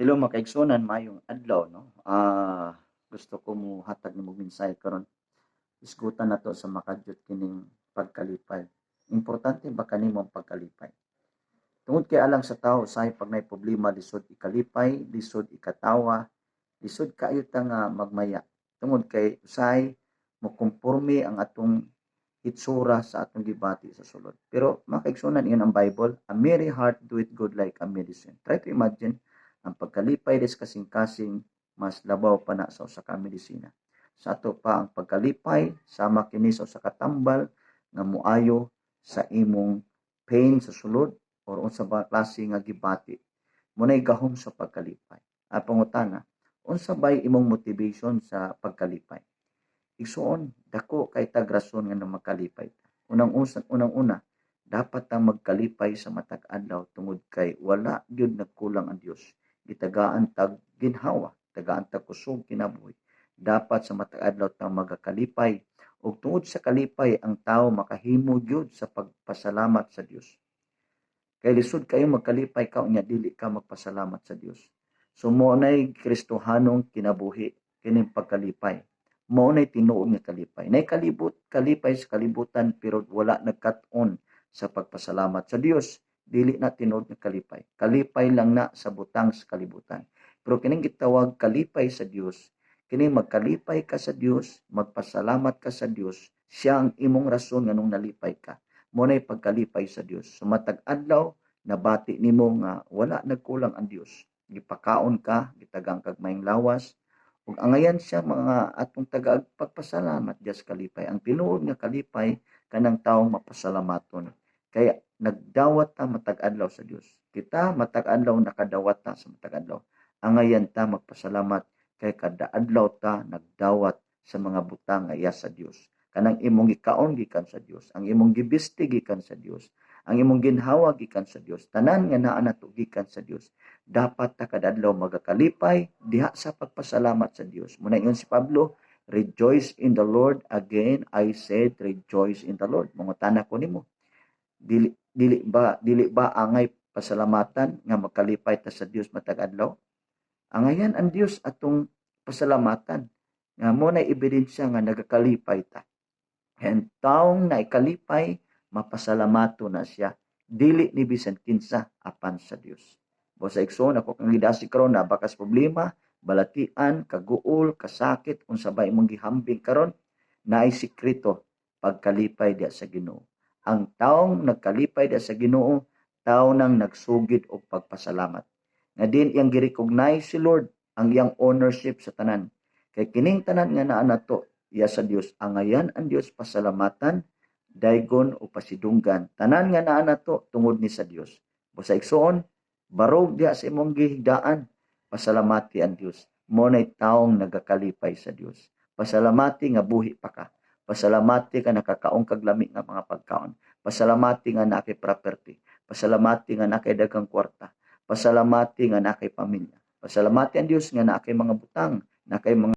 Hello mga kaigsunan, mayong adlaw no. Gusto ko mo hatag nimo mensahe karon. Isgutan nato sa makadyot kining pagkalipay. Importante ba kanimo ang pagkalipay? Tungod kay alang sa tawo usahay pag nay problema lisod ikalipay, lisod ikatawa, lisod kaayo ta nga magmaya. Tungod kay usahay mo konporme ang atong itsura sa atong gibati sa sulod. Pero mga kaigsunan, iyon ang Bible, a merry heart doeth good like a medicine. Try to imagine, ang pagkalipay des kasing-kasing mas labaw pa na sa usa ka medisina. Sa ato pa ang pagkalipay sama kini sa usa ka tambal nga muayo sa imong pain sa sulod or unsa ba klase nga gibati. Munay gahom sa pagkalipay. Pangutana, unsa bay imong motivation sa pagkalipay? Igsuon, dako kay tag rason nga makalipay ta. Unang-una, dapat tang magkalipay sa matag adlaw tungod kay wala gyud nagkulang ang Dios. Gitagaan tag ginhawa, tagaan tag kusog kinabuhi. Dapat sa matag adlaw tang magakalipay ug tungod sa kalipay ang tawo makahimo gyud sa pagpasalamat sa Dios. Kay lisod kayo magkalipay ka unya dili ka magpasalamat sa Dios. So mo nay Kristohanong kinabuhi kining pagkalipay. Mao nay tinuod nga kalipay. Nay kalipay sa kalibutan pero wala nagkat-on sa pagpasalamat sa Dios. Dili na tinuod nga kalipay. Kalipay lang na sa butang sa kalibutan. Pero kining gitawag kalipay sa Dios, kining magkalipay ka sa Dios, magpasalamat ka sa Dios, siya ang imong rason nganong nalipay ka. Mo nay pagkalipay sa Dios. Sumatag adlaw nabati nimo nga wala nagkulang ang Dios. Gipakaon ka, gitagang kag maayong lawas, ug angayan siya mga atong tagaag pagpasalamat Dios kalipay. Ang tinuod nga kalipay kanang taong mapasalamaton. Kaya nagdawat ta matag adlaw sa Dios. Kita matag adlaw nakadawat ta sa matag adlaw. Angayan ta magpasalamat kay kada adlaw ta nagdawat sa mga butang nga iya sa Dios. Kanang imong gikaon gikan sa Dios, ang imong gibiste gikan sa Dios, ang imong ginhawa gikan sa Dios, tanan nga naa nato gikan sa Dios. Dapat ta kada adlaw magakalipay diha sa pagpasalamat sa Dios. Muna ingon si Pablo, rejoice in the Lord. Again I said rejoice in the Lord. Mangutana ko nimo, dili ba angay pasalamatan nga magkalipay ta sa Dios matag adlaw? Angayan ang Dios atong pasalamatan nga mo na ebidensya nga nagakalipay ta. And taong naikalipay, mapasalamato na siya. Dili ni bisan kinsa apan sa Dios. Sa igsoon ako kang gidasi karon na bakas problema, balatian, kaguol, kasakit, unsa ba imong gihambing karon, naay sikreto pagkalipay diya sa Ginoo. Ang taong nagkalipay diya sa Ginoo, tawo nang nagsugid og pagpasalamat. Nga din iyang gi-recognize si Lord ang iyang ownership sa tanan. Kay kining tanan nga naa nato iya sa Dios, angayan ang Dios pasalamatan, daygon o pasidunggan. Tanan nga naa nato tungod ni sa Dios. Sa igsoon, barog diha sa imong gihigdaan, pasalamati ang Dios. Mo nay taong nagakalipay sa Dios. Pasalamati nga buhi pa ka. Pasalamati ka nakakaong kag lami nga mga pagkaon. Pasalamati nga nakay property. Pasalamati nga nakay daghang kwarta. Pasalamati nga nakay pamilya. Pasalamati ang Dios nga nakay mga butang, nakay mga